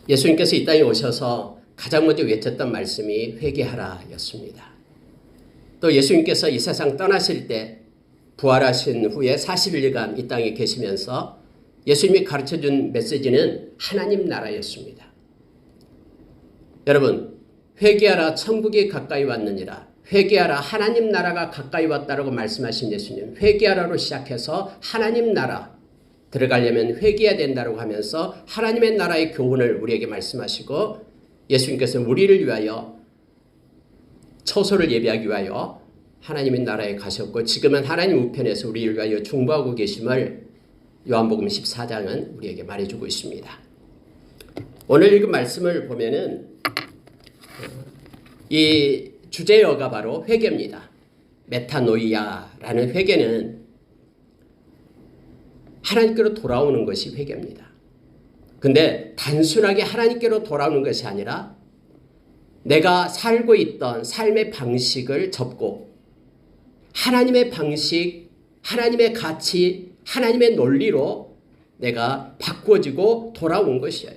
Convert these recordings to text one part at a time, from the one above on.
예수님께서 이 땅에 오셔서 가장 먼저 외쳤던 말씀이 회개하라 였습니다. 또 예수님께서 이 세상 떠나실 때 부활하신 후에 40일간 이 땅에 계시면서 예수님이 가르쳐준 메시지는 하나님 나라였습니다. 여러분, 회개하라 천국이 가까이 왔느니라. 회개하라 하나님 나라가 가까이 왔다라고 말씀하신 예수님. 회개하라로 시작해서 하나님 나라 들어가려면 회개해야 된다고 하면서 하나님의 나라의 교훈을 우리에게 말씀하시고 예수님께서는 우리를 위하여 처소를 예비하기 위하여 하나님의 나라에 가셨고 지금은 하나님 우편에서 우리를 위하여 중보하고 계심을 요한복음 14장은 우리에게 말해주고 있습니다. 오늘 읽은 말씀을 보면은 이 주제어가 바로 회개입니다. 메타노이아라는 회개는 하나님께로 돌아오는 것이 회개입니다. 근데 단순하게 하나님께로 돌아오는 것이 아니라 내가 살고 있던 삶의 방식을 접고 하나님의 방식, 하나님의 가치, 하나님의 논리로 내가 바꾸어지고 돌아온 것이에요.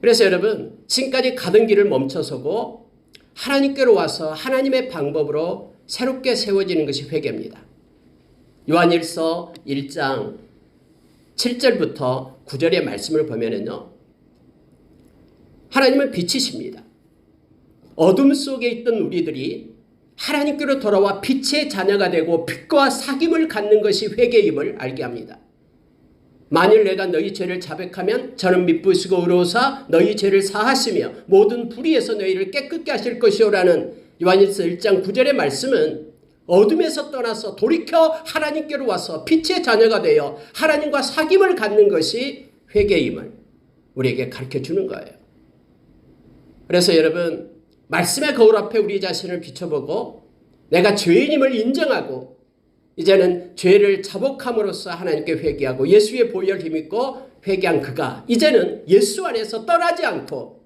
그래서 여러분, 지금까지 가던 길을 멈춰서고 하나님께로 와서 하나님의 방법으로 새롭게 세워지는 것이 회개입니다. 요한일서 1장 7절부터 9절의 말씀을 보면은요, 하나님은 빛이십니다. 어둠 속에 있던 우리들이 하나님께로 돌아와 빛의 자녀가 되고 빛과 사귐을 갖는 것이 회개임을 알게 합니다. 만일 내가 너희 죄를 자백하면 저는 미쁘시고 의로우사 너희 죄를 사하시며 모든 불의에서 너희를 깨끗게 하실 것이오라는 요한일서 1장 9절의 말씀은 어둠에서 떠나서 돌이켜 하나님께로 와서 빛의 자녀가 되어 하나님과 사귐을 갖는 것이 회개임을 우리에게 가르쳐주는 거예요. 그래서 여러분, 말씀의 거울 앞에 우리 자신을 비춰보고 내가 죄인임을 인정하고 이제는 죄를 자복함으로써 하나님께 회개하고 예수의 보혈 힘입고 회개한 그가 이제는 예수 안에서 떠나지 않고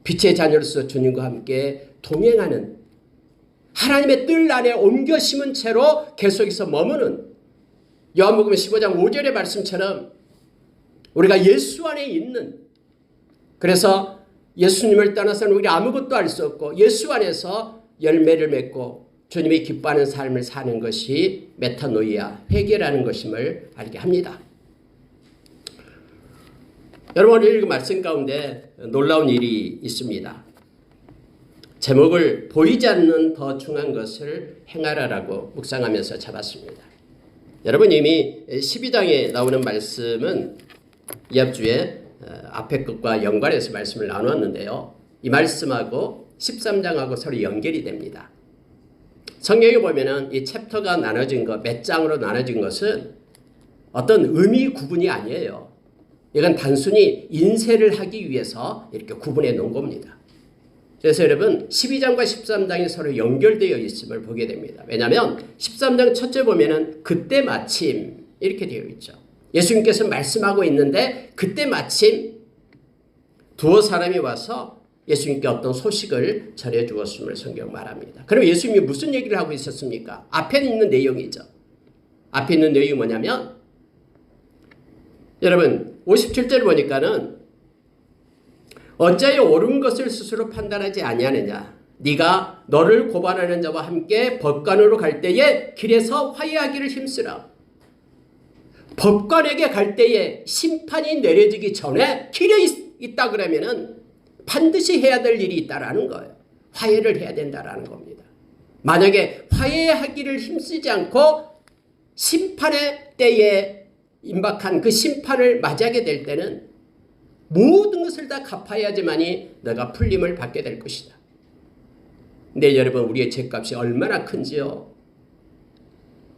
빛의 자녀로서 주님과 함께 동행하는 하나님의 뜰 안에 옮겨 심은 채로 계속해서 머무는 요한복음 15장 5절의 말씀처럼 우리가 예수 안에 있는, 그래서 예수님을 떠나서는 우리 아무것도 할 수 없고 예수 안에서 열매를 맺고 주님이 기뻐하는 삶을 사는 것이 메타노이아, 회개라는 것임을 알게 합니다. 여러분, 오늘 읽은 말씀 가운데 놀라운 일이 있습니다. 제목을 보이지 않는 더 중요한 것을 행하라라고 묵상하면서 잡았습니다. 여러분, 이미 12장에 나오는 말씀은 이합주에 앞에 것과 연관해서 말씀을 나누었는데요. 이 말씀하고 13장하고 서로 연결이 됩니다. 성경에 보면은 이 챕터가 나눠진 것, 몇 장으로 나눠진 것은 어떤 의미 구분이 아니에요. 이건 단순히 인쇄를 하기 위해서 이렇게 구분해 놓은 겁니다. 그래서 여러분, 12장과 13장이 서로 연결되어 있음을 보게 됩니다. 왜냐하면 13장 첫째 보면은 그때 마침 이렇게 되어 있죠. 예수님께서 말씀하고 있는데 그때 마침 두어 사람이 와서 예수님께 어떤 소식을 전해주었음을 성경 말합니다. 그럼 예수님이 무슨 얘기를 하고 있었습니까? 앞에 있는 내용이죠. 앞에 있는 내용이 뭐냐면 여러분 57절 보니까는 어찌하여 옳은 것을 스스로 판단하지 아니하느냐. 네가 너를 고발하는 자와 함께 법관으로 갈 때에 길에서 화해하기를 힘쓰라. 법관에게 갈 때에 심판이 내려지기 전에 길에 있다 그러면은 반드시 해야 될 일이 있다라는 거예요. 화해를 해야 된다라는 겁니다. 만약에 화해하기를 힘쓰지 않고 심판의 때에 임박한 그 심판을 맞이하게 될 때는 모든 것을 다 갚아야지만이 너가 풀림을 받게 될 것이다. 근데 여러분, 우리의 죄값이 얼마나 큰지요.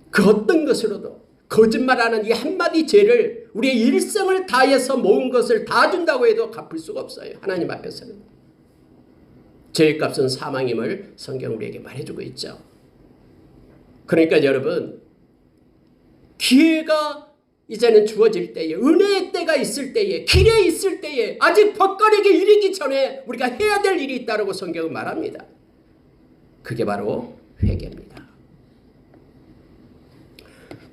그 어떤 것으로도 거짓말하는 이 한마디 죄를 우리의 일생을 다해서 모은 것을 다 준다고 해도 갚을 수가 없어요. 하나님 앞에서는. 죄의 값은 사망임을 성경 우리에게 말해주고 있죠. 그러니까 여러분, 기회가 이제는 주어질 때에, 은혜의 때가 있을 때에, 길에 있을 때에, 아직 법관에게 이르기 전에 우리가 해야 될 일이 있다고 성경은 말합니다. 그게 바로 회개입니다.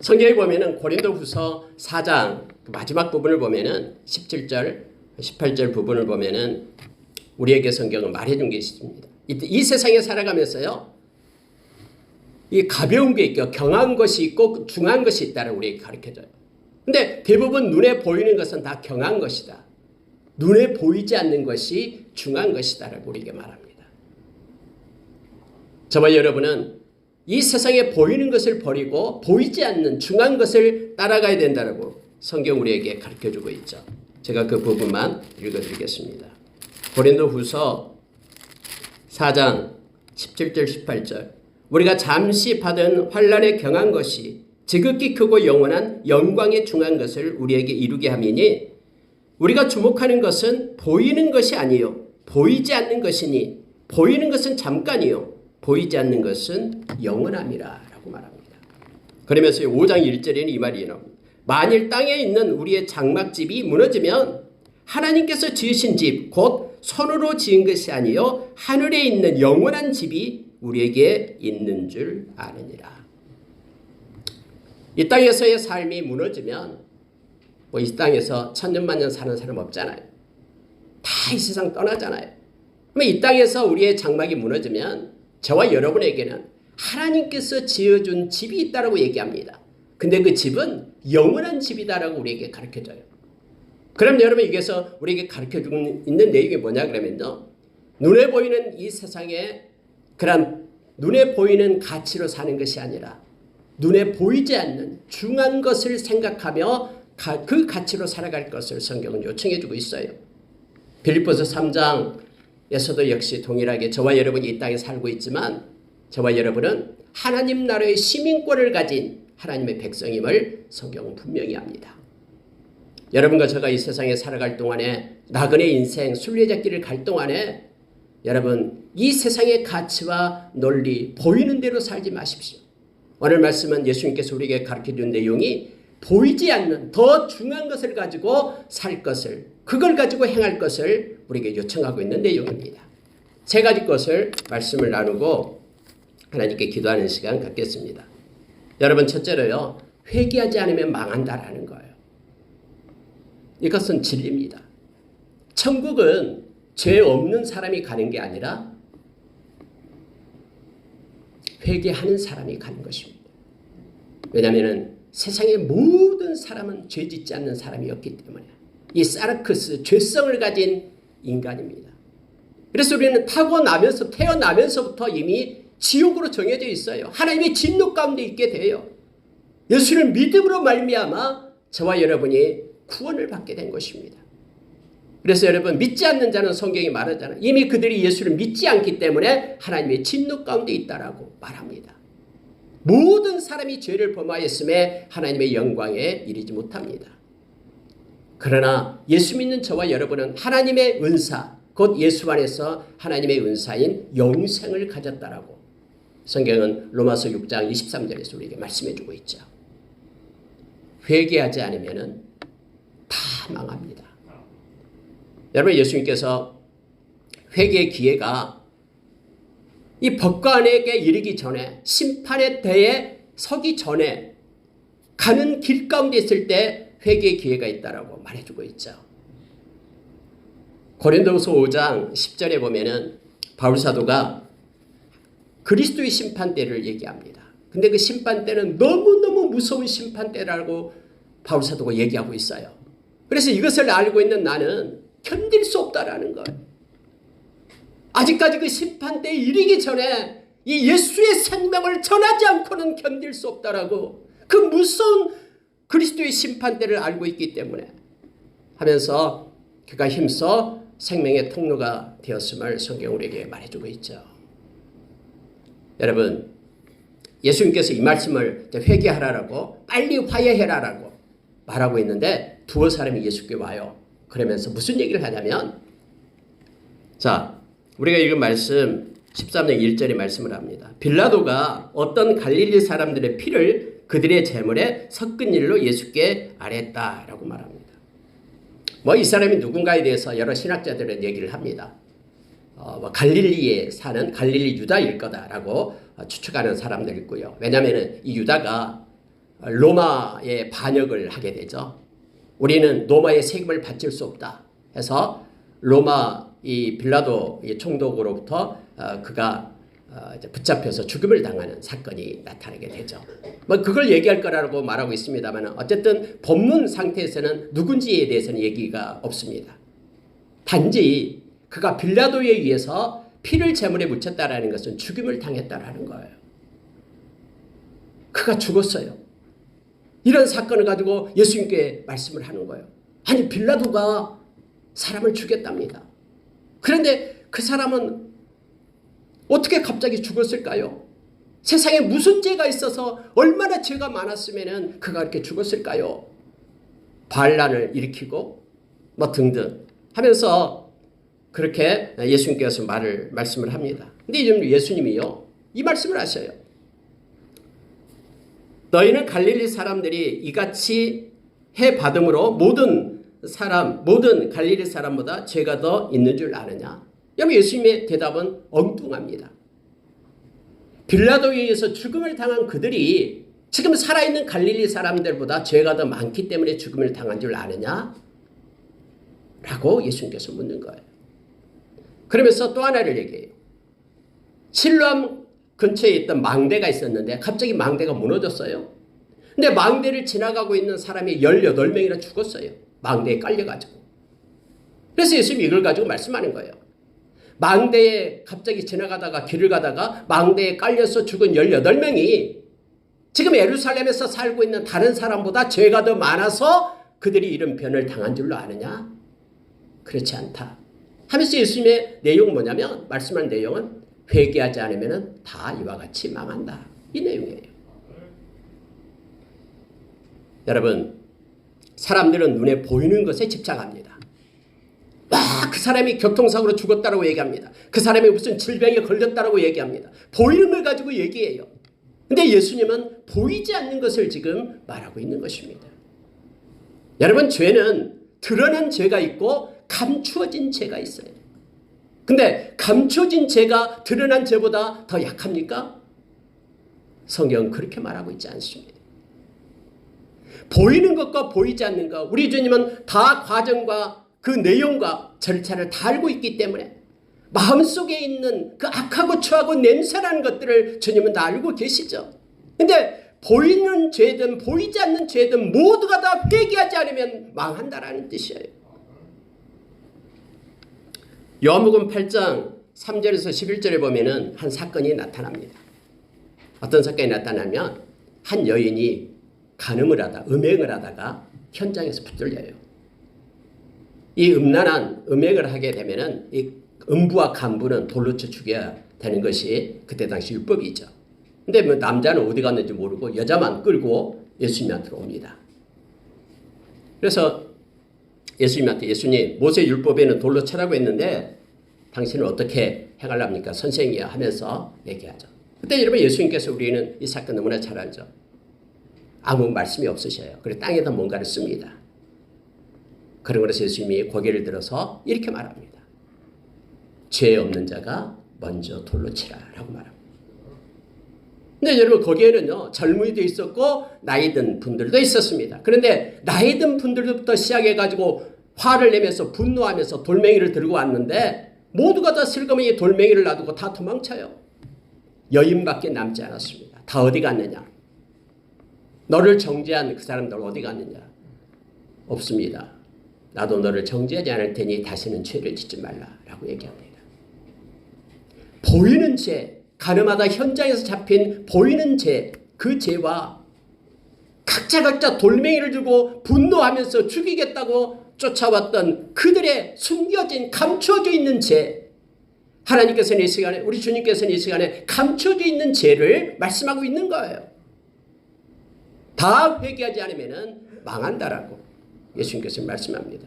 성경에 보면은 고린도후서 4장 마지막 부분을 보면은 17절 18절 부분을 보면은 우리에게 성경은 말해준 게 있습니다. 이 세상에 살아가면서요, 이 가벼운 게 있고 경한 것이 있고 중한 것이 있다라고 우리에게 가르쳐줘요. 근데 대부분 눈에 보이는 것은 다 경한 것이다. 눈에 보이지 않는 것이 중한 것이다라고 우리에게 말합니다. 저와 여러분은 이 세상에 보이는 것을 버리고 보이지 않는 중한 것을 따라가야 된다라고 성경 우리에게 가르쳐주고 있죠. 제가 그 부분만 읽어드리겠습니다. 고린도후서 4장 17절 18절 우리가 잠시 받은 환난에 경한 것이 지극히 크고 영원한 영광에 중한 것을 우리에게 이루게 함이니 우리가 주목하는 것은 보이는 것이 아니요 보이지 않는 것이니 보이는 것은 잠깐이요 보이지 않는 것은 영원함이라 라고 말합니다. 그러면서 5장 1절에는 이 말이 나옵니다. 만일 땅에 있는 우리의 장막집이 무너지면 하나님께서 지으신 집 곧 손으로 지은 것이 아니요 하늘에 있는 영원한 집이 우리에게 있는 줄 아느니라. 이 땅에서의 삶이 무너지면 뭐 이 땅에서 천년만년 사는 사람 없잖아요. 다 이 세상 떠나잖아요. 그럼 이 땅에서 우리의 장막이 무너지면 저와 여러분에게는 하나님께서 지어준 집이 있다라고 얘기합니다. 근데 그 집은 영원한 집이다라고 우리에게 가르쳐줘요. 그럼 여러분 여기서 우리에게 가르쳐주고 있는 내용이 뭐냐 그러면요. 눈에 보이는 이 세상에 그런 눈에 보이는 가치로 사는 것이 아니라 눈에 보이지 않는 중한 것을 생각하며 그 가치로 살아갈 것을 성경은 요청해 주고 있어요. 빌립보서 3장에서도 역시 동일하게 저와 여러분이 이 땅에 살고 있지만 저와 여러분은 하나님 나라의 시민권을 가진 하나님의 백성임을 성경은 분명히 합니다. 여러분과 제가 이 세상에 살아갈 동안에 나그네 인생 순례자길을 갈 동안에 여러분 이 세상의 가치와 논리 보이는 대로 살지 마십시오. 오늘 말씀은 예수님께서 우리에게 가르쳐준 내용이 보이지 않는 더 중요한 것을 가지고 살 것을 그걸 가지고 행할 것을 우리에게 요청하고 있는 내용입니다. 세 가지 것을 말씀을 나누고 하나님께 기도하는 시간 갖겠습니다. 여러분 첫째로요. 회개하지 않으면 망한다라는 거예요. 이것은 진리입니다. 천국은 죄 없는 사람이 가는 게 아니라 회개하는 사람이 가는 것입니다. 왜냐하면 세상의 모든 사람은 죄 짓지 않는 사람이었기 때문에 이 사르크스 죄성을 가진 인간입니다. 그래서 우리는 태어나면서부터 이미 지옥으로 정해져 있어요. 하나님의 진노 가운데 있게 돼요. 예수를 믿음으로 말미암아 저와 여러분이 구원을 받게 된 것입니다. 그래서 여러분 믿지 않는 자는 성경이 말하잖아요. 이미 그들이 예수를 믿지 않기 때문에 하나님의 진노 가운데 있다라고 말합니다. 모든 사람이 죄를 범하였음에 하나님의 영광에 이르지 못합니다. 그러나 예수 믿는 저와 여러분은 하나님의 은사 곧 예수 안에서 하나님의 은사인 영생을 가졌다라고 성경은 로마서 6장 23절에서 우리에게 말씀해 주고 있죠. 회개하지 않으면 다 망합니다. 여러분 예수님께서 회개의 기회가 이 법관에게 이르기 전에 심판의 대에 서기 전에 가는 길 가운데 있을 때 회개의 기회가 있다라고 말해주고 있죠. 고린도후서 5장 10절에 보면은 바울 사도가 그리스도의 심판대를 얘기합니다. 근데 그 심판대는 너무너무 무서운 심판대라고 바울 사도가 얘기하고 있어요. 그래서 이것을 알고 있는 나는 견딜 수 없다라는 거예요. 아직까지 그 심판대에 이르기 전에 이 예수의 생명을 전하지 않고는 견딜 수 없다라고 그 무서운 그리스도의 심판대를 알고 있기 때문에 하면서 그가 힘써 생명의 통로가 되었음을 성경 우리에게 말해주고 있죠. 여러분 예수님께서 이 말씀을 회개하라라고 빨리 화해해라라고 말하고 있는데 두어 사람이 예수께 와요. 그러면서 무슨 얘기를 하냐면 자 우리가 읽은 말씀 13장 1절의 말씀을 합니다. 빌라도가 어떤 갈릴리 사람들의 피를 그들의 제물에 섞은 일로 예수께 아뢰었다라고 말합니다. 뭐 이 사람이 누군가에 대해서 여러 신학자들은 얘기를 합니다. 갈릴리에 사는 갈릴리 유다일 거다라고 추측하는 사람들 있고요. 왜냐하면 이 유다가 로마의 반역을 하게 되죠. 우리는 로마의 세금을 바칠 수 없다. 해서 로마 이 빌라도 이 총독으로부터 그가 이제 붙잡혀서 죽음을 당하는 사건이 나타나게 되죠. 뭐 그걸 얘기할 거라고 말하고 있습니다만 어쨌든 본문 상태에서는 누군지에 대해서는 얘기가 없습니다. 단지 그가 빌라도에 의해서 피를 제물에 묻혔다라는 것은 죽임을 당했다라는 거예요. 그가 죽었어요. 이런 사건을 가지고 예수님께 말씀을 하는 거예요. 아니 빌라도가 사람을 죽였답니다. 그런데 그 사람은 어떻게 갑자기 죽었을까요? 세상에 무슨 죄가 있어서 얼마나 죄가 많았으면 그가 이렇게 죽었을까요? 반란을 일으키고 뭐 등등 하면서 그렇게 예수님께서 말씀을 합니다. 근데 예수님이요 이 말씀을 하셔요. 너희는 갈릴리 사람들이 이같이 해 받음으로 모든 갈릴리 사람보다 죄가 더 있는 줄 아느냐? 여러분 예수님의 대답은 엉뚱합니다. 빌라도에 의해서 죽음을 당한 그들이 지금 살아있는 갈릴리 사람들보다 죄가 더 많기 때문에 죽음을 당한 줄 아느냐? 라고 예수님께서 묻는 거예요. 그러면서 또 하나를 얘기해요. 실로암 근처에 있던 망대가 있었는데 갑자기 망대가 무너졌어요. 근데 망대를 지나가고 있는 사람이 18명이나 죽었어요. 망대에 깔려가지고. 그래서 예수님이 이걸 가지고 말씀하는 거예요. 망대에 갑자기 지나가다가 길을 가다가 망대에 깔려서 죽은 18명이 지금 예루살렘에서 살고 있는 다른 사람보다 죄가 더 많아서 그들이 이런 변을 당한 줄로 아느냐? 그렇지 않다. 하면서 예수님의 내용은 뭐냐면 말씀한 내용은 회개하지 않으면 다 이와 같이 망한다. 이 내용이에요. 여러분 사람들은 눈에 보이는 것에 집착합니다. 그 사람이 교통사고로 죽었다고 얘기합니다. 그 사람이 무슨 질병에 걸렸다고 얘기합니다. 보이는 걸 가지고 얘기해요. 근데 예수님은 보이지 않는 것을 지금 말하고 있는 것입니다. 여러분 죄는 드러난 죄가 있고 감추어진 죄가 있어요. 근데 감추어진 죄가 드러난 죄보다 더 약합니까? 성경은 그렇게 말하고 있지 않습니다. 보이는 것과 보이지 않는 것, 우리 주님은 다 과정과 그 내용과 절차를 다 알고 있기 때문에 마음속에 있는 그 악하고 추하고 냄새나는 것들을 주님은 다 알고 계시죠. 근데 보이는 죄든 보이지 않는 죄든 모두가 다 회개하지 않으면 망한다라는 뜻이에요. 요한복음 8장 3절에서 11절에 보면은 한 사건이 나타납니다. 어떤 사건이 나타나면 한 여인이 음행을 하다가 현장에서 붙들려요. 이 음란한 음행을 하게 되면은 이 음부와 간부는 돌로 쳐 죽여야 되는 것이 그때 당시 율법이죠. 근데 뭐 남자는 어디 갔는지 모르고 여자만 끌고 예수님한테 옵니다. 그래서 예수님한테 예수님 모세 율법에는 돌로 쳐라고 했는데 당신은 어떻게 행하랍니까? 선생이야 하면서 얘기하죠. 그때 여러분 예수님께서 우리는 이 사건 너무나 잘 알죠. 아무 말씀이 없으셔요. 그래서 땅에다 뭔가를 씁니다. 그런 것에서 예수님이 고개를 들어서 이렇게 말합니다. 죄 없는 자가 먼저 돌로 치라 라고 말합니다. 근데 여러분 거기에는요 젊은이도 있었고 나이 든 분들도 있었습니다. 그런데 나이 든 분들부터 시작해가지고 화를 내면서 분노하면서 돌멩이를 들고 왔는데 모두가 다 슬그머니 돌멩이를 놔두고 다 도망쳐요. 여인밖에 남지 않았습니다. 다 어디 갔느냐? 너를 정죄한 그 사람들 어디 갔느냐? 없습니다. 나도 너를 정죄하지 않을 테니 다시는 죄를 짓지 말라라고 얘기합니다. 보이는 죄, 가늠하다 현장에서 잡힌 보이는 죄, 그 죄와 각자 돌멩이를 들고 분노하면서 죽이겠다고 쫓아왔던 그들의 숨겨진 감춰져 있는 죄, 하나님께서는 이 시간에 우리 주님께서는 이 시간에 감춰져 있는 죄를 말씀하고 있는 거예요. 다 회개하지 않으면 망한다라고 예수님께서 말씀합니다.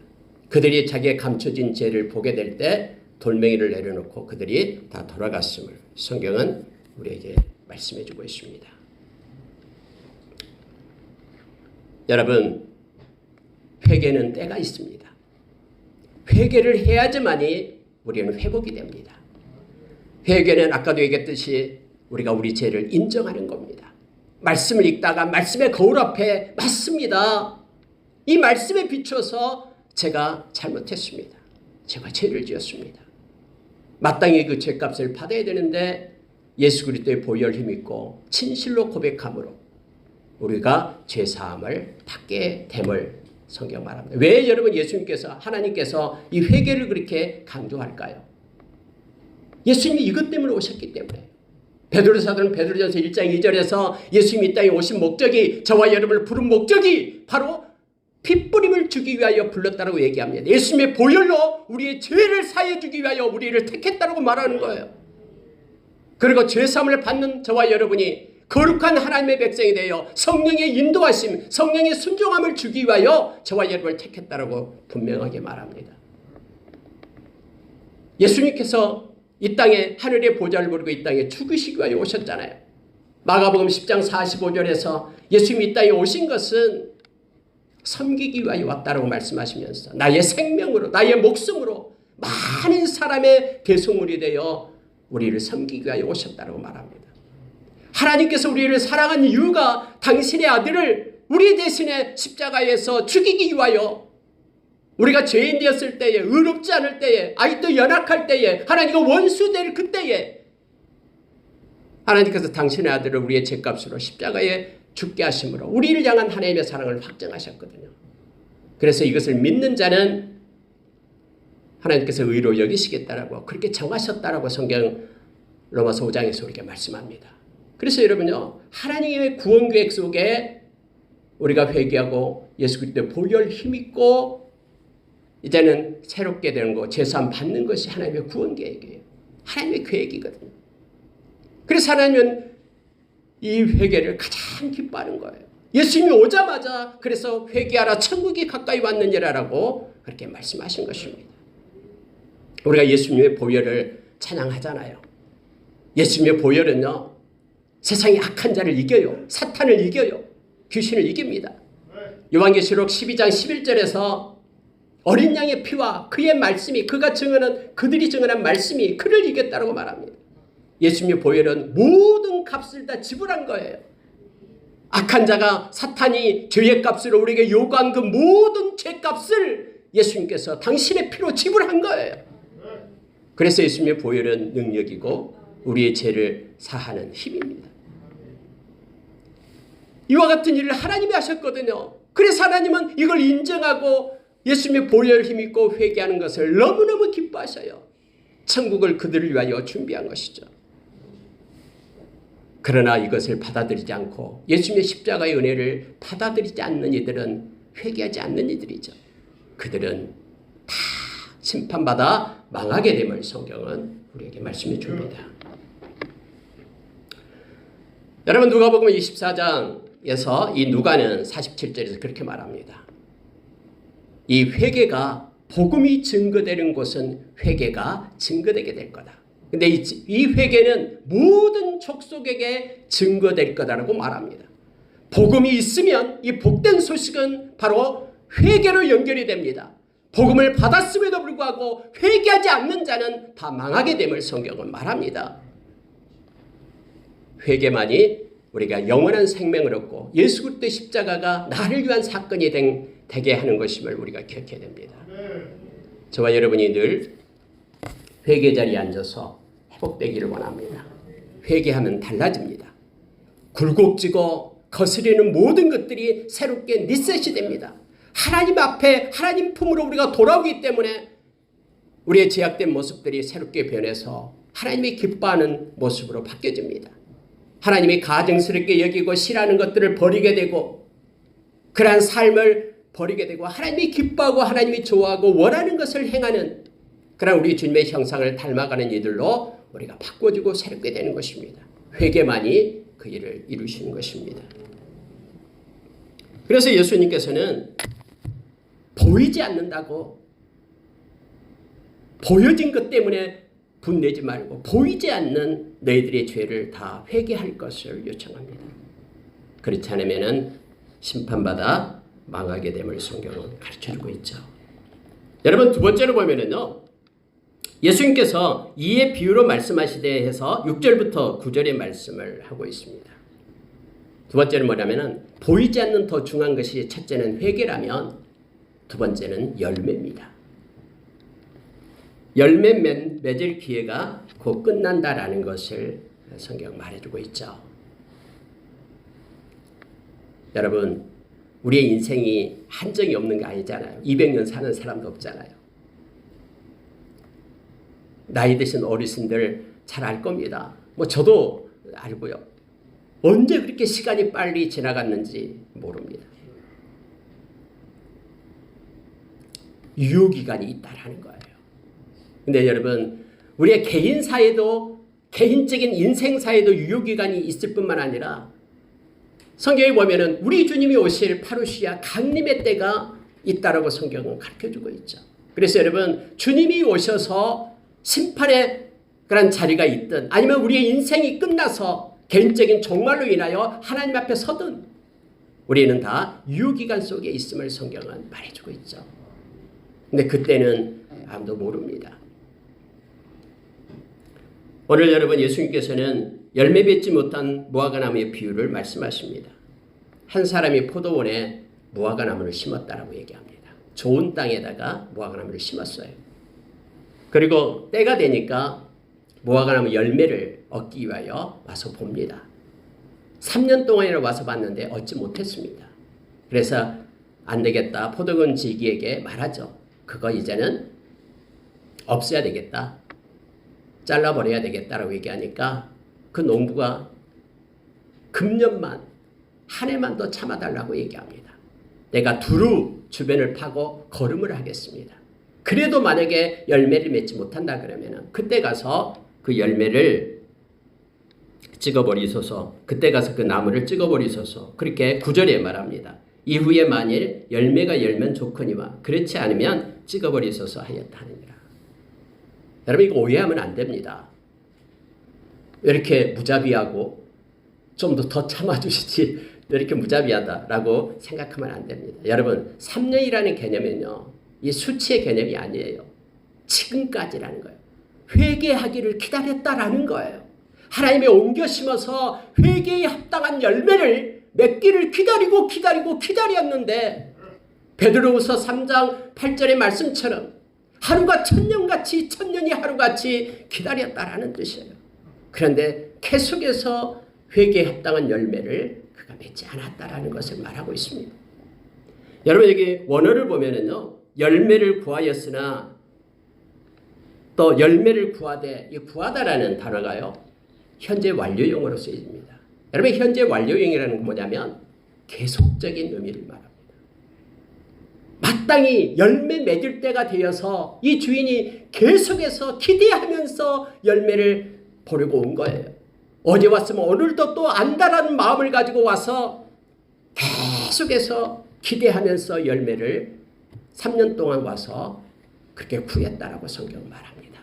그들이 자기의 감춰진 죄를 보게 될 때 돌멩이를 내려놓고 그들이 다 돌아갔음을 성경은 우리에게 말씀해 주고 있습니다. 여러분 회개는 때가 있습니다. 회개를 해야지만이 우리는 회복이 됩니다. 회개는 아까도 얘기했듯이 우리가 우리 죄를 인정하는 겁니다. 말씀을 읽다가 말씀의 거울 앞에 맞습니다. 이 말씀에 비춰서 제가 잘못했습니다. 제가 죄를 지었습니다. 마땅히 그 죄값을 받아야 되는데 예수 그리스도의 보혈 힘있고 진실로 고백함으로 우리가 죄사함을 받게 됨을 성경 말합니다. 왜 여러분 예수님께서 하나님께서 이 회개를 그렇게 강조할까요? 예수님이 이것 때문에 오셨기 때문에. 베드로 사도는 베드로전서 1장 2절에서 예수님이 이 땅에 오신 목적이, 저와 여러분을 부른 목적이 바로 핏부림을 주기 위하여 불렀다고 얘기합니다. 예수님의 보혈로 우리의 죄를 사해 주기 위하여 우리를 택했다고 말하는 거예요. 그리고 죄사함을 받는 저와 여러분이 거룩한 하나님의 백성이 되어 성령의 인도하심, 성령의 순종함을 주기 위하여 저와 여러분을 택했다고 분명하게 말합니다. 예수님께서 이 땅에 하늘의 보좌를 부리고 이 땅에 죽으시기 위하여 오셨잖아요. 마가복음 10장 45절에서 예수님이 이 땅에 오신 것은 섬기기 위하여 왔다라고 말씀하시면서 나의 생명으로, 나의 목숨으로 많은 사람의 대속물이 되어 우리를 섬기기 위하여 오셨다라고 말합니다. 하나님께서 우리를 사랑한 이유가 당신의 아들을 우리 대신에 십자가에서 죽이기 위하여, 우리가 죄인 되었을 때에, 의롭지 않을 때에, 아직도 연약할 때에, 하나님과 원수될 그때에 하나님께서 당신의 아들을 우리의 죄값으로 십자가에 죽게 하심으로 우리를 향한 하나님의 사랑을 확정하셨거든요. 그래서 이것을 믿는 자는 하나님께서 의로 여기시겠다라고 그렇게 정하셨다라고 성경 로마서 5장에서 우리에게 말씀합니다. 그래서 여러분요, 하나님의 구원 계획 속에 우리가 회개하고 예수 그리스도의 보혈 힘있고 이제는 새롭게 되는 거, 제사함 받는 것이 하나님의 구원 계획이에요. 하나님의 계획이거든요. 그래서 하나님은 이 회개를 가장 기뻐하는 거예요. 예수님이 오자마자 그래서 회개하라, 천국이 가까이 왔느니라라고 그렇게 말씀하신 것입니다. 우리가 예수님의 보혈을 찬양하잖아요. 예수님의 보혈은요, 세상의 악한 자를 이겨요. 사탄을 이겨요. 귀신을 이깁니다. 요한계시록 12장 11절에서 어린 양의 피와 그의 말씀이, 그들이 증언한 말씀이 그를 이겼다고 말합니다. 예수님의 보혈은 모든 값을 다 지불한 거예요. 악한 자가, 사탄이 죄의 값으로 우리에게 요구한 그 모든 죄값을 예수님께서 당신의 피로 지불한 거예요. 그래서 예수님의 보혈은 능력이고 우리의 죄를 사하는 힘입니다. 이와 같은 일을 하나님이 하셨거든요. 그래서 하나님은 이걸 인정하고 예수님의 보혈 힘있고 회개하는 것을 너무너무 기뻐하셔요. 천국을 그들을 위하여 준비한 것이죠. 그러나 이것을 받아들이지 않고 예수님의 십자가의 은혜를 받아들이지 않는 이들은, 회개하지 않는 이들이죠. 그들은 다 심판받아 망하게 됨을 성경은 우리에게 말씀해 줍니다. 여러분, 누가복음 24장에서 이 누가는 47절에서 그렇게 말합니다. 이 회개가, 복음이 증거되는 곳은 회개가 증거되게 될 거다. 근데 이 회개는 모든 족속에게 증거될 거다라고 말합니다. 복음이 있으면 이 복된 소식은 바로 회개로 연결이 됩니다. 복음을 받았음에도 불구하고 회개하지 않는 자는 다 망하게 됨을 성경은 말합니다. 회개만이 우리가 영원한 생명을 얻고 예수 그리스도의 십자가가 나를 위한 사건이 되게 하는 것임을 우리가 기억해야 됩니다. 저와 여러분이 늘 회개 자리에 앉아서 회복되기를 원합니다. 회개하면 달라집니다. 굴곡지고 거스리는 모든 것들이 새롭게 리셋이 됩니다. 하나님 앞에, 하나님 품으로 우리가 돌아오기 때문에 우리의 제약된 모습들이 새롭게 변해서 하나님이 기뻐하는 모습으로 바뀌어집니다. 하나님이 가증스럽게 여기고 싫어하는 것들을 버리게 되고, 그러한 삶을 버리게 되고 하나님이 기뻐하고 하나님이 좋아하고 원하는 것을 행하는 그런 우리 주님의 형상을 닮아가는 이들로 우리가 바꿔주고 새롭게 되는 것입니다. 회개만이 그 일을 이루시는 것입니다. 그래서 예수님께서는 보이지 않는다고, 보여진 것 때문에 분내지 말고 보이지 않는 너희들의 죄를 다 회개할 것을 요청합니다. 그렇지 않으면 심판받아 망하게 됨을 성경은 가르쳐주고 있죠. 여러분, 두 번째로 보면은요, 예수님께서 이의 비유로 말씀하시되 해서 6절부터 9절의 말씀을 하고 있습니다. 두 번째는 뭐냐면은 보이지 않는 더 중요한 것이, 첫째는 회개라면 두 번째는 열매입니다. 열매 맺을 기회가 곧 끝난다라는 것을 성경 말해주고 있죠. 여러분, 우리의 인생이 한정이 없는 게 아니잖아요. 200년 사는 사람도 없잖아요. 나이 드신 어르신들 잘 알 겁니다. 뭐 저도 알고요. 언제 그렇게 시간이 빨리 지나갔는지 모릅니다. 유효기간이 있다라는 거예요. 근데 여러분, 우리의 개인사에도, 개인적인 인생사에도 유효기간이 있을 뿐만 아니라 성경에 보면은 우리 주님이 오실 파루시아 강림의 때가 있다라고 성경은 가르쳐주고 있죠. 그래서 여러분, 주님이 오셔서 심판의 그런 자리가 있든 아니면 우리의 인생이 끝나서 개인적인 종말로 인하여 하나님 앞에 서든 우리는 다 유효기간 속에 있음을 성경은 말해주고 있죠. 근데 그때는 아무도 모릅니다. 오늘 여러분, 예수님께서는 열매 맺지 못한 무화과나무의 비유를 말씀하십니다. 한 사람이 포도원에 무화과나무를 심었다라고 얘기합니다. 좋은 땅에다가 무화과나무를 심었어요. 그리고 때가 되니까 무화과나무 열매를 얻기 위하여 와서 봅니다. 3년 동안이나 와서 봤는데 얻지 못했습니다. 그래서 안 되겠다. 포도원 지기에게 말하죠. 그거 이제는 없애야 되겠다. 잘라버려야 되겠다라고 얘기하니까 그 농부가 금년만 한 해만 더 참아달라고 얘기합니다. 내가 두루 주변을 파고 거름을 하겠습니다. 그래도 만약에 열매를 맺지 못한다 그러면 그때 가서 그 열매를 찍어버리소서. 그때 가서 그 나무를 찍어버리소서. 그렇게 9절에 말합니다. 이후에 만일 열매가 열면 좋거니와 그렇지 않으면 찍어버리소서 하였다 하느니라. 여러분, 이거 오해하면 안 됩니다. 왜 이렇게 무자비하고 좀 더 참아주시지 왜 이렇게 무자비하다라고 생각하면 안 됩니다. 여러분, 3년이라는 개념은요, 이 수치의 개념이 아니에요. 지금까지라는 거예요. 회개하기를 기다렸다라는 거예요. 하나님이 옮겨 심어서 회개에 합당한 열매를 맺기를 기다렸는데 베드로후서 3장 8절의 말씀처럼 하루가 천년같이 천년이 하루같이 기다렸다라는 뜻이에요. 그런데 계속해서 회개에 합당한 열매를 그가 맺지 않았다라는 것을 말하고 있습니다. 여러분, 여기 원어를 보면은요, 열매를 구하였으나 또 열매를 구하되, 이 구하다라는 단어가요, 현재 완료형으로 쓰여집니다. 여러분, 현재 완료형이라는 건 뭐냐면 계속적인 의미를 말합니다. 마땅히 열매 맺을 때가 되어서 이 주인이 계속해서 기대하면서 열매를 보려고 온 거예요. 어제 왔으면 오늘도 또 안다라는 마음을 가지고 와서 계속해서 기대하면서 열매를 3년 동안 와서 그렇게 구했다라고 성경은 말합니다.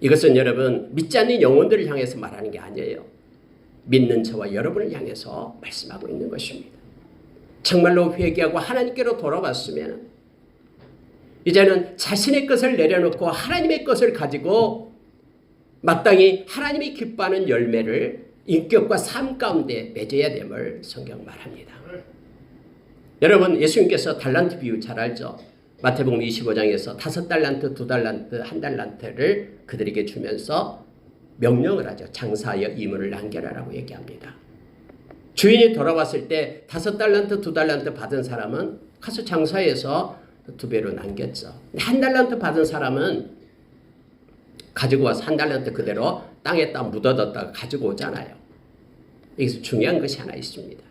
이것은 여러분, 믿지 않는 영혼들을 향해서 말하는 게 아니에요. 믿는 저와 여러분을 향해서 말씀하고 있는 것입니다. 정말로 회개하고 하나님께로 돌아왔으면 이제는 자신의 것을 내려놓고 하나님의 것을 가지고 마땅히 하나님이 기뻐하는 열매를 인격과 삶 가운데 맺어야 됨을 성경 말합니다. 여러분, 예수님께서 달란트 비유 잘 알죠? 마태복음 25장에서 5달란트, 2달란트, 1달란트를 그들에게 주면서 명령을 하죠. 장사하여 이물을 남겨라라고 얘기합니다. 주인이 돌아왔을 때 5달란트, 2달란트 받은 사람은 가서 장사해서 2배로 남겼죠. 1달란트 받은 사람은 가지고 와서 1달란트 그대로 땅에다 묻어뒀다가 가지고 오잖아요. 여기서 중요한 것이 하나 있습니다.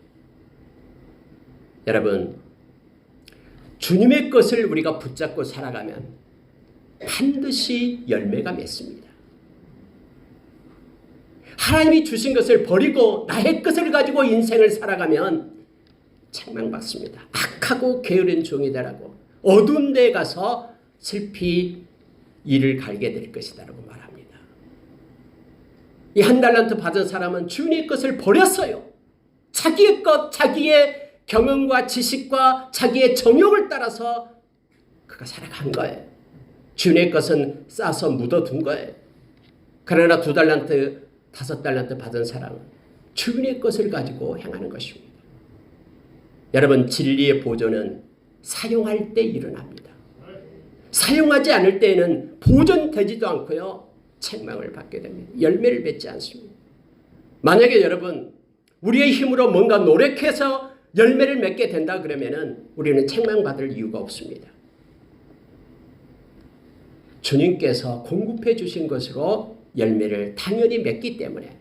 여러분, 주님의 것을 우리가 붙잡고 살아가면 반드시 열매가 맺습니다. 하나님이 주신 것을 버리고 나의 것을 가지고 인생을 살아가면 책망받습니다. 악하고 게으른 종이다라고 어두운 데에 가서 슬피 이를 갈게 될 것이다라고 말합니다. 이 1달란트 받은 사람은 주인의 것을 버렸어요. 자기의 것, 자기의 경험과 지식과 자기의 정욕을 따라서 그가 살아간 거예요. 주인의 것은 싸서 묻어둔 거예요. 그러나 2달란트, 5달란트 받은 사람은 주인의 것을 가지고 행하는 것입니다. 여러분, 진리의 보존은 사용할 때 일어납니다. 사용하지 않을 때에는 보존되지도 않고요. 책망을 받게 됩니다. 열매를 맺지 않습니다. 만약에 여러분 우리의 힘으로 뭔가 노력해서 열매를 맺게 된다 그러면은 우리는 책망받을 이유가 없습니다. 주님께서 공급해 주신 것으로 열매를 당연히 맺기 때문에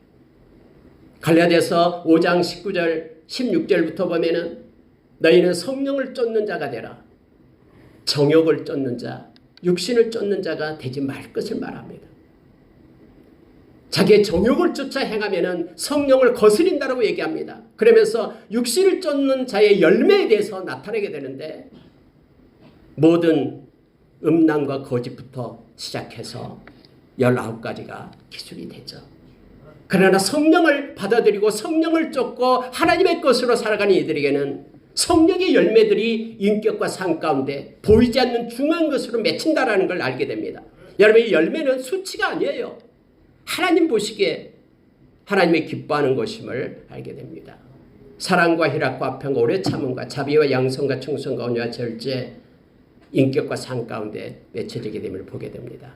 갈라디아서 5장 19절 16절부터 보면은 너희는 성령을 쫓는 자가 되라. 정욕을 쫓는 자, 육신을 쫓는 자가 되지 말 것을 말합니다. 자기의 정욕을 쫓아 행하면은 성령을 거스린다라고 얘기합니다. 그러면서 육신을 쫓는 자의 열매에 대해서 나타내게 되는데 모든 음란과 거짓부터 시작해서 19가지가 기술이 되죠. 그러나 성령을 받아들이고 성령을 쫓고 하나님의 것으로 살아가는 이들에게는 성령의 열매들이 인격과 삶 가운데 보이지 않는 중요한 것으로 맺힌다라는 걸 알게 됩니다. 여러분 이 열매는 수치가 아니에요. 하나님 보시기에 하나님이 기뻐하는 것임을 알게 됩니다. 사랑과 희락과 평과 오래 참음과 자비와 양성과 충성과 온유와 절제 인격과 삶 가운데 맺혀지게 됨을 보게 됩니다.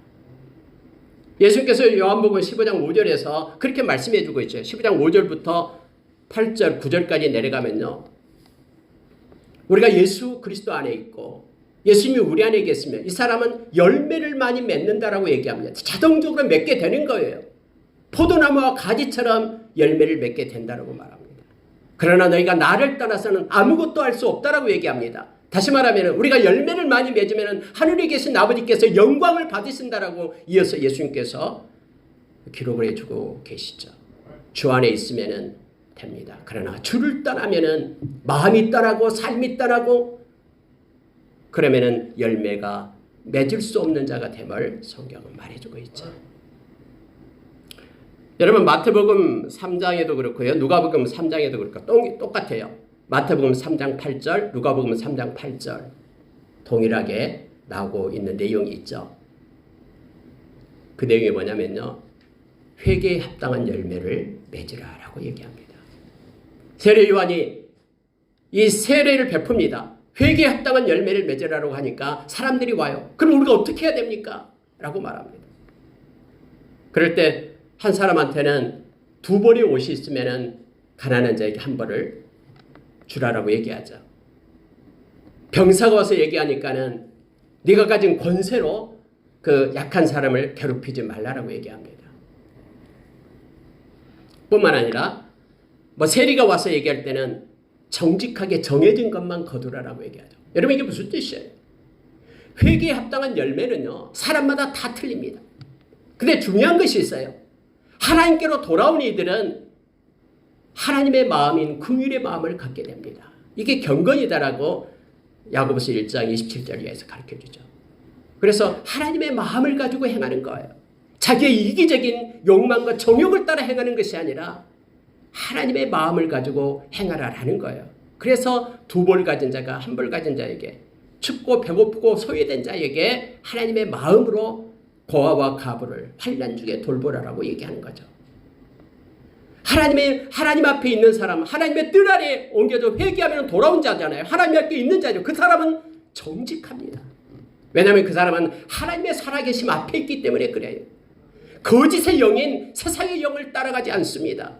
예수님께서 요한복음 15장 5절에서 그렇게 말씀해 주고 있죠. 15장 5절부터 8절 9절까지 내려가면요. 우리가 예수 그리스도 안에 있고 예수님이 우리 안에 계시면 이 사람은 열매를 많이 맺는다라고 얘기합니다. 자동적으로 맺게 되는 거예요. 포도나무와 가지처럼 열매를 맺게 된다라고 말합니다. 그러나 너희가 나를 떠나서는 아무것도 할 수 없다라고 얘기합니다. 다시 말하면 우리가 열매를 많이 맺으면 하늘에 계신 아버지께서 영광을 받으신다라고 이어서 예수님께서 기록을 해주고 계시죠. 주 안에 있으면 됩니다. 그러나 주를 떠나면 마음이 떠나고 삶이 떠나고 그러면 열매가 맺을 수 없는 자가 됨을 성경은 말해주고 있죠. 여러분 마태복음 3장에도 그렇고요. 누가복음 3장에도 그렇고 똑같아요. 마태복음 3장 8절, 누가복음 3장 8절 동일하게 나오고 있는 내용이 있죠. 그 내용이 뭐냐면요. 회개에 합당한 열매를 맺으라라고 얘기합니다. 세례 요한이 이 세례를 베풉니다. 회개에 합당한 열매를 맺으라고 하니까 사람들이 와요. 그럼 우리가 어떻게 해야 됩니까? 라고 말합니다. 그럴 때 한 사람한테는 2벌의 옷이 있으면 가난한 자에게 1벌을 주라라고 얘기하죠. 병사가 와서 얘기하니까는 네가 가진 권세로 그 약한 사람을 괴롭히지 말라라고 얘기합니다. 뿐만 아니라 세리가 와서 얘기할 때는 정직하게 정해진 것만 거두라라고 얘기하죠. 여러분 이게 무슨 뜻이에요? 회개에 합당한 열매는요. 사람마다 다 틀립니다. 근데 중요한 것이 있어요. 하나님께로 돌아온 이들은 하나님의 마음인 긍휼의 마음을 갖게 됩니다. 이게 경건이다라고 야고보서 1장 27절에서 가르쳐주죠. 그래서 하나님의 마음을 가지고 행하는 거예요. 자기의 이기적인 욕망과 정욕을 따라 행하는 것이 아니라 하나님의 마음을 가지고 행하라라는 거예요. 그래서 2벌 가진 자가 1벌 가진 자에게 춥고 배고프고 소외된 자에게 하나님의 마음으로 고아와 가부를 환난 중에 돌보라라고 얘기하는 거죠. 하나님 앞에 있는 사람, 하나님의 뜰 아래 옮겨져 회개하면 돌아온 자잖아요. 하나님 앞에 있는 자죠. 그 사람은 정직합니다. 왜냐하면 그 사람은 하나님의 살아계심 앞에 있기 때문에 그래요. 거짓의 영인 세상의 영을 따라가지 않습니다.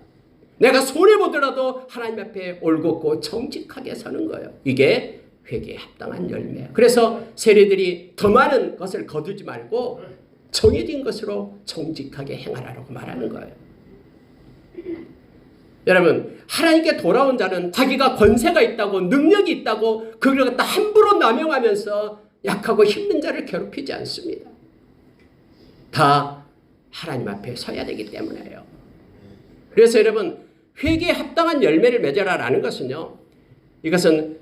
내가 손해보더라도 하나님 앞에 올곧고 정직하게 서는 거예요. 이게 회개에 합당한 열매예요. 그래서 세리들이 더 많은 것을 거두지 말고 정해진 것으로 정직하게 행하라고 말하는 거예요. 여러분 하나님께 돌아온 자는 자기가 권세가 있다고 능력이 있다고 그걸 갖다 함부로 남용하면서 약하고 힘든 자를 괴롭히지 않습니다. 다 하나님 앞에 서야 되기 때문에요. 그래서 여러분 회개에 합당한 열매를 맺어라라는 것은요. 이것은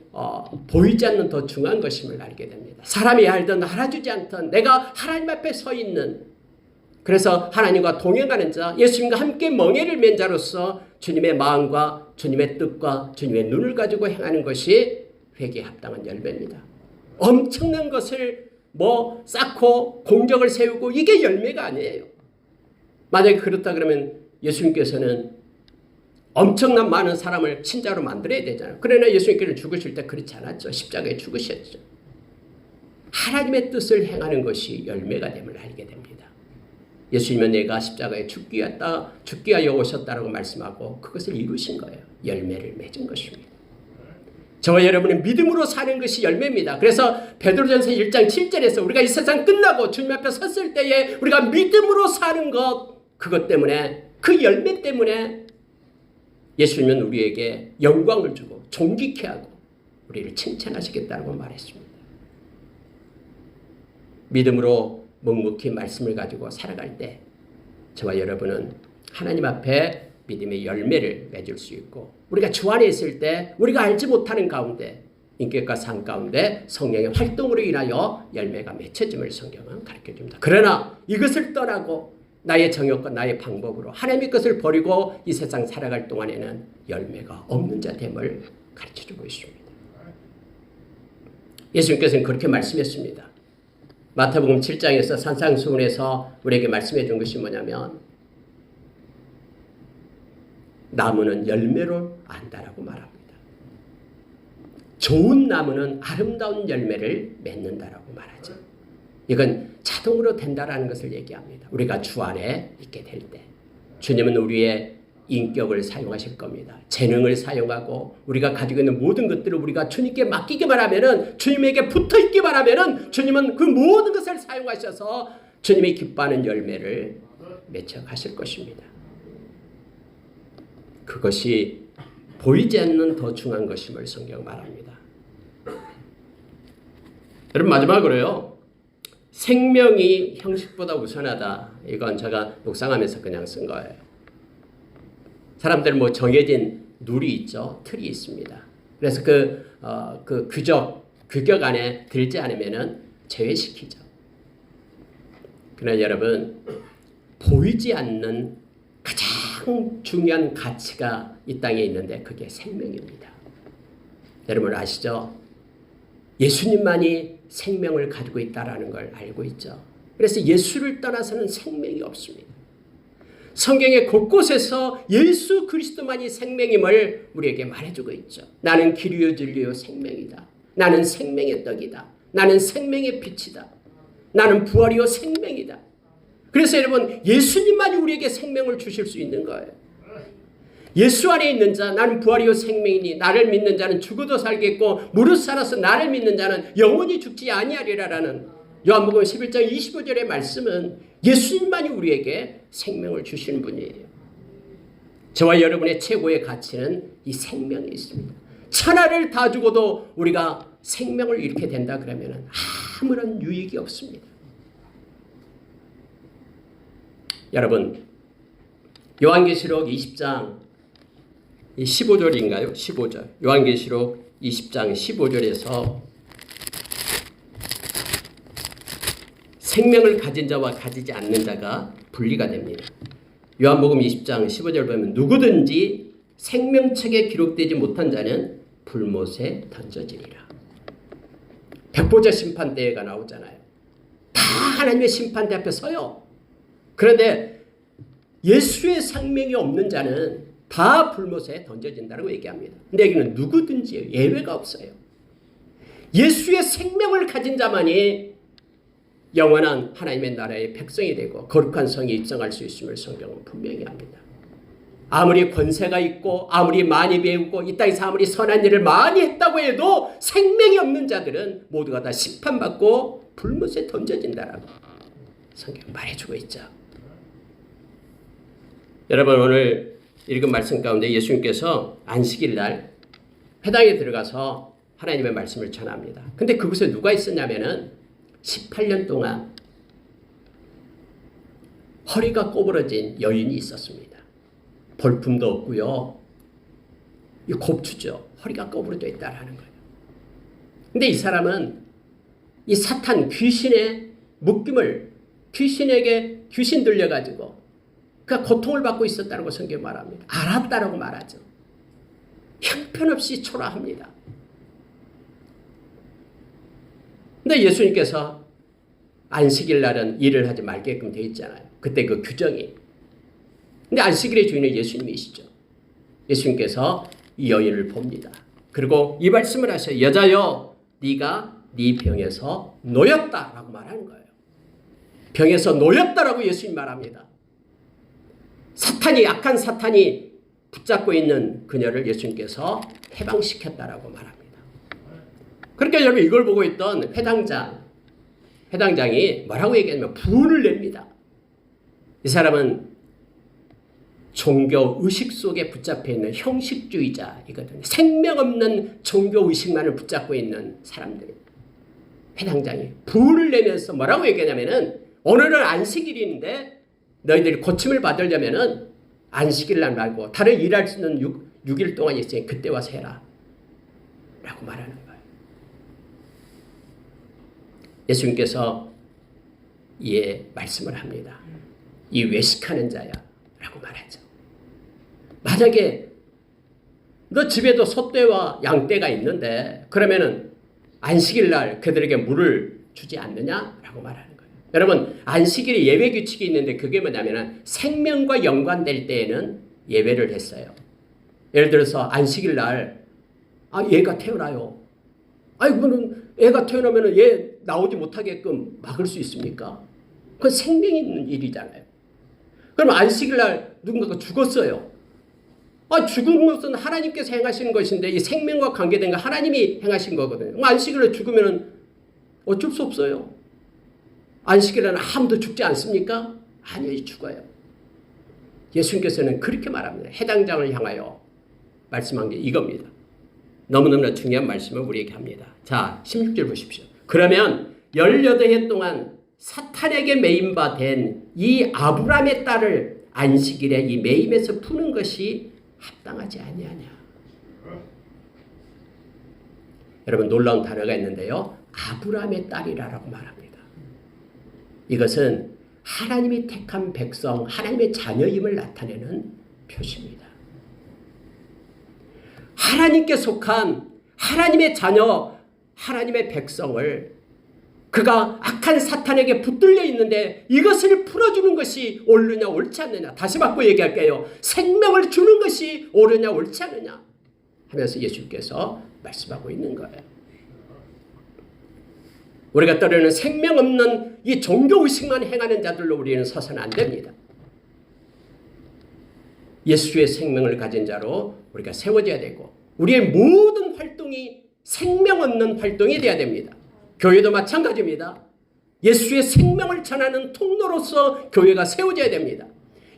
보이지 않는 더 중요한 것임을 알게 됩니다. 사람이 알든 알아주지 않든 내가 하나님 앞에 서 있는 그래서 하나님과 동행하는 자 예수님과 함께 멍에를 맨 자로서 주님의 마음과 주님의 뜻과 주님의 눈을 가지고 행하는 것이 회개에 합당한 열매입니다. 엄청난 것을 쌓고 공적을 세우고 이게 열매가 아니에요. 만약에 그렇다 그러면 예수님께서는 엄청난 많은 사람을 신자로 만들어야 되잖아요. 그러나 예수님께서 죽으실 때 그렇지 않았죠. 십자가에 죽으셨죠. 하나님의 뜻을 행하는 것이 열매가 됨을 알게 됩니다. 예수님은 내가 십자가에 죽기 위하여 오셨다라고 말씀하고 그것을 이루신 거예요. 열매를 맺은 것입니다. 저와 여러분은 믿음으로 사는 것이 열매입니다. 그래서 베드로전서 1장 7절에서 우리가 이 세상 끝나고 주님 앞에 섰을 때에 우리가 믿음으로 사는 것, 그것 때문에, 그 열매 때문에 예수님은 우리에게 영광을 주고 존귀케 하고 우리를 칭찬하시겠다고 말했습니다. 믿음으로 묵묵히 말씀을 가지고 살아갈 때 저와 여러분은 하나님 앞에 믿음의 열매를 맺을 수 있고, 우리가 주 안에 있을 때 우리가 알지 못하는 가운데 인격과 삶 가운데 성령의 활동으로 인하여 열매가 맺혀짐을 성경은 가르쳐줍니다. 그러나 이것을 떠나고 나의 정욕과 나의 방법으로 하나님의 것을 버리고 이 세상 살아갈 동안에는 열매가 없는 자 됨을 가르쳐주고 있습니다. 예수님께서는 그렇게 말씀했습니다. 마태복음 7장에서 산상수훈에서 우리에게 말씀해 준 것이 뭐냐면 나무는 열매로 안다라고 말합니다. 좋은 나무는 아름다운 열매를 맺는다라고 말하죠. 이건 자동으로 된다라는 것을 얘기합니다. 우리가 주 안에 있게 될 때 주님은 우리의 인격을 사용하실 겁니다. 재능을 사용하고 우리가 가지고 있는 모든 것들을 우리가 주님께 맡기기만 하면은, 주님에게 붙어 있기만 하면은 주님은 그 모든 것을 사용하셔서 주님이 기뻐하는 열매를 맺혀 가실 것입니다. 그것이 보이지 않는 더 중요한 것임을 성경 말합니다. 여러분, 마지막으로요, 생명이 형식보다 우선하다. 이건 제가 묵상하면서 그냥 쓴 거예요. 사람들은 뭐 정해진 룰이 있죠. 틀이 있습니다. 그래서 그 규격 안에 들지 않으면은 제외시키죠. 그러나 여러분, 보이지 않는 가장 중요한 가치가 이 땅에 있는데 그게 생명입니다. 여러분 아시죠? 예수님만이 생명을 가지고 있다는 걸 알고 있죠. 그래서 예수를 떠나서는 생명이 없습니다. 성경의 곳곳에서 예수 그리스도만이 생명임을 우리에게 말해주고 있죠. 나는 길이요 진리요 생명이다. 나는 생명의 떡이다. 나는 생명의 빛이다. 나는 부활이요 생명이다. 그래서 여러분, 예수님만이 우리에게 생명을 주실 수 있는 거예요. 예수 안에 있는 자, 나는 부활이요 생명이니 나를 믿는 자는 죽어도 살겠고 무릇 살아서 나를 믿는 자는 영원히 죽지 아니하리라라는 요한복음 11장 25절의 말씀은 예수님만이 우리에게 생명을 주시는 분이에요. 저와 여러분의 최고의 가치는 이 생명에 있습니다. 천하를 다 주고도 우리가 생명을 잃게 된다 그러면 아무런 유익이 없습니다. 여러분, 요한계시록 20장 15절인가요? 15절. 요한계시록 20장 15절에서 생명을 가진 자와 가지지 않는 자가 분리가 됩니다. 요한복음 20장 15절 보면 누구든지 생명책에 기록되지 못한 자는 불못에 던져지리라. 백보자 심판대회가 나오잖아요. 다 하나님의 심판대 앞에 서요. 그런데 예수의 생명이 없는 자는 다 불못에 던져진다고 얘기합니다. 근데 여기는 누구든지 예외가 없어요. 예수의 생명을 가진 자만이 영원한 하나님의 나라의 백성이 되고 거룩한 성에 입성할 수 있음을 성경은 분명히 합니다. 아무리 권세가 있고 아무리 많이 배우고 이 땅에서 아무리 선한 일을 많이 했다고 해도 생명이 없는 자들은 모두가 다 심판받고 불못에 던져진다라고 성경 말해주고 있죠. 여러분, 오늘 읽은 말씀 가운데 예수님께서 안식일 날 회당에 들어가서 하나님의 말씀을 전합니다. 근데 그곳에 누가 있었냐면은 18년 동안 허리가 꼬부러진 여인이 있었습니다. 볼품도 없고요. 이 곱추죠. 허리가 꼬부러져 있다라는 거예요. 근데 이 사람은 이 사탄 귀신의 묶임을 귀신 들려가지고 그러니까 고통을 받고 있었다고 성경이 말합니다. 알았다라고 말하죠. 형편없이 초라합니다. 근데 예수님께서 안식일 날은 일을 하지 말게끔 되어 있잖아요. 그때 그 규정이. 근데 안식일의 주인은 예수님이시죠. 예수님께서 이 여인을 봅니다. 그리고 이 말씀을 하셔요. 여자여, 네가 네 병에서 놓였다라고 말하는 거예요. 병에서 놓였다라고 예수님 말합니다. 사탄이, 약한 사탄이 붙잡고 있는 그녀를 예수님께서 해방시켰다라고 말합니다. 그러니까 여러분, 이걸 보고 있던 회당장이 뭐라고 얘기하냐면 부를 냅니다. 이 사람은 종교 의식 속에 붙잡혀 있는 형식주의자이거든요. 생명 없는 종교 의식만을 붙잡고 있는 사람들. 회당장이 부를 내면서 뭐라고 얘기하냐면은 오늘은 안식일인데 너희들이 고침을 받으려면은 안식일 날 말고 다른 일할 수 있는 6일 동안 있으니 그때 와서 해라 라고 말하는 거예요. 예수님께서 이에 말씀을 합니다. 이 외식하는 자야 라고 말하죠. 만약에 너 집에도 소떼와 양떼가 있는데 그러면은 안식일 날 그들에게 물을 주지 않느냐라고 말하는 거예요. 여러분, 안식일에 예외 규칙이 있는데 그게 뭐냐면 생명과 연관될 때에는 예외를 했어요. 예를 들어서 안식일 날 얘가 태어나요. 그러면 애가 태어나면 얘 나오지 못하게끔 막을 수 있습니까? 그건 생명 있는 일이잖아요. 그럼 안식일 날 누군가가 죽었어요. 죽은 것은 하나님께서 행하시는 것인데 이 생명과 관계된 거 하나님이 행하신 거거든요. 안식일에 죽으면 어쩔 수 없어요. 안식일에는 아무도 죽지 않습니까? 아니요, 죽어요. 예수님께서는 그렇게 말합니다. 해당장을 향하여 말씀한 게 이겁니다. 너무너무나 중요한 말씀을 우리에게 합니다. 자, 16절 보십시오. 그러면 18해 동안 사탄에게 매임 바 된 이 아브라함의 딸을 안식일에 이 매임에서 푸는 것이 합당하지 아니하냐. 여러분, 놀라운 단어가 있는데요. 아브라함의 딸이라고 말합니다. 이것은 하나님이 택한 백성, 하나님의 자녀임을 나타내는 표시입니다. 하나님께 속한 하나님의 자녀, 하나님의 백성을 그가 악한 사탄에게 붙들려 있는데 이것을 풀어주는 것이 옳으냐 옳지 않느냐. 다시 바꿔 얘기할게요. 생명을 주는 것이 옳으냐 옳지 않느냐 하면서 예수께서 말씀하고 있는 거예요. 우리가 떠르는 생명 없는 이 종교의식만 행하는 자들로 우리는 서서는 안 됩니다. 예수의 생명을 가진 자로 우리가 세워져야 되고 우리의 모든 활동이 생명 없는 활동이 되어야 됩니다. 교회도 마찬가지입니다. 예수의 생명을 전하는 통로로서 교회가 세워져야 됩니다.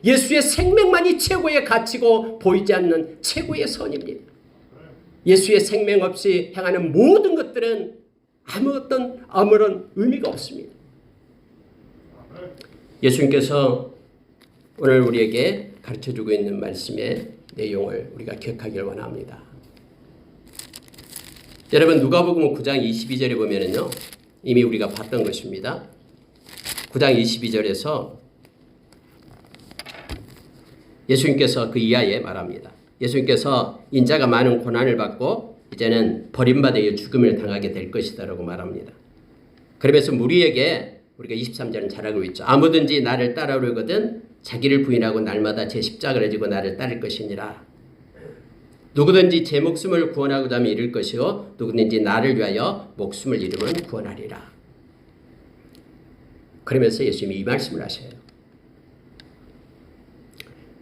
예수의 생명만이 최고의 가치고 보이지 않는 최고의 선입니다. 예수의 생명 없이 행하는 모든 것들은 아무런 의미가 없습니다. 예수님께서 오늘 우리에게 가르쳐주고 있는 말씀의 내용을 우리가 기억하기를 원합니다. 여러분, 누가복음 9장 22절에 보면은요, 이미 우리가 봤던 것입니다. 9장 22절에서 예수님께서 그 이하에 말합니다. 예수님께서 인자가 많은 고난을 받고 이제는 버림받아 죽음을 당하게 될 것이다라고 말합니다. 그러면서 무리에게 우리가 23절은 잘 알고 있죠. 아무든지 나를 따라오려거든 자기를 부인하고 날마다 제 십자가를 지고 나를 따를 것이니라. 누구든지 제 목숨을 구원하고자 하면 잃을 것이요 누구든지 나를 위하여 목숨을 잃으면 구원하리라. 그러면서 예수님이 이 말씀을 하셔요.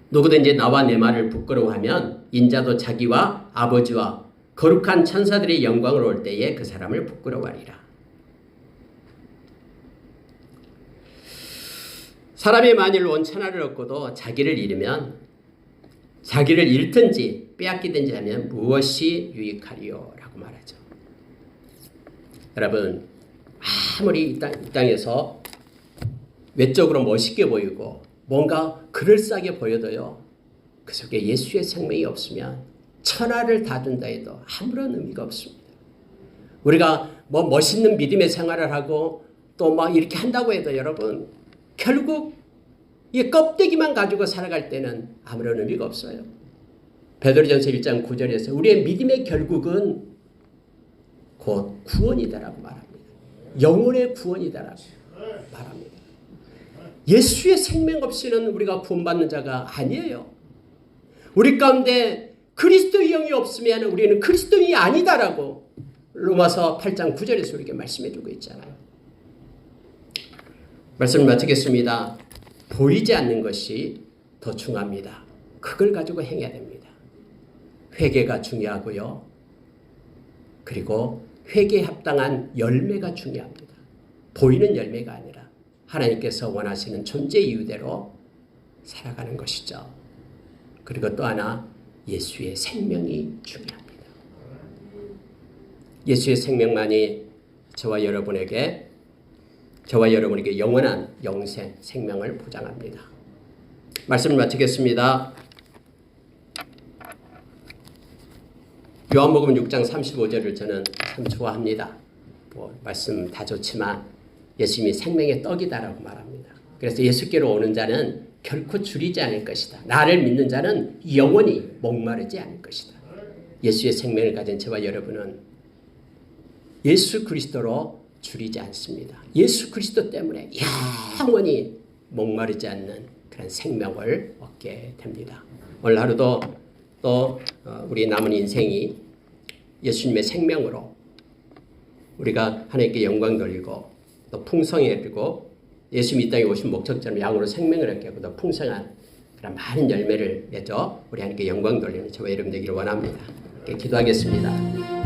누구든지 나와 내 말을 부끄러워하면 인자도 자기와 아버지와 거룩한 천사들의 영광을 올 때에 그 사람을 부끄러워하리라. 사람이 만일 온 천하를 얻고도 자기를 잃으면 자기를 잃든지 빼앗기든지 하면 무엇이 유익하리요? 라고 말하죠. 여러분, 아무리 이 땅에서 외적으로 멋있게 보이고 뭔가 그럴싸하게 보여도요, 그 속에 예수의 생명이 없으면 천하를 다 준다 해도 아무런 의미가 없습니다. 우리가 뭐 멋있는 믿음의 생활을 하고 또 막 이렇게 한다고 해도 여러분, 결국 이 껍데기만 가지고 살아갈 때는 아무런 의미가 없어요. 베드로전서 1장 9절에서 우리의 믿음의 결국은 곧 구원이다라고 말합니다. 영혼의 구원이다라고 말합니다. 예수의 생명 없이는 우리가 구원받는 자가 아니에요. 우리 가운데 그리스도의 영이 없으면 우리는 그리스도인이 아니다라고 로마서 8장 9절에서 우리에게 말씀해 주고 있잖아요. 말씀을 마치겠습니다. 보이지 않는 것이 더 중요합니다. 그걸 가지고 행해야 됩니다. 회개가 중요하고요. 그리고 회개에 합당한 열매가 중요합니다. 보이는 열매가 아니라 하나님께서 원하시는 존재 이유대로 살아가는 것이죠. 그리고 또 하나 예수의 생명이 중요합니다. 예수의 생명만이 저와 여러분에게 영원한 영생 생명을 보장합니다. 말씀을 마치겠습니다. 요한복음 6장 35절을 저는 참 좋아합니다. 말씀 다 좋지만 예수님이 생명의 떡이다라고 말합니다. 그래서 예수께로 오는 자는 결코 줄이지 않을 것이다. 나를 믿는 자는 영원히 목마르지 않을 것이다. 예수의 생명을 가진 저와 여러분은 예수 그리스도로 줄이지 않습니다. 예수 그리스도 때문에 영원히 목마르지 않는 그런 생명을 얻게 됩니다. 오늘 하루도 또 우리 남은 인생이 예수님의 생명으로 우리가 하나님께 영광 돌리고 또 풍성해지고 예수님이 이 땅에 오신 목적처럼 양으로 생명을 얻게 하고 더 풍성한 그런 많은 열매를 맺어 우리 하나님께 영광 돌리는 저와 여러분 되기를 원합니다. 기도하겠습니다.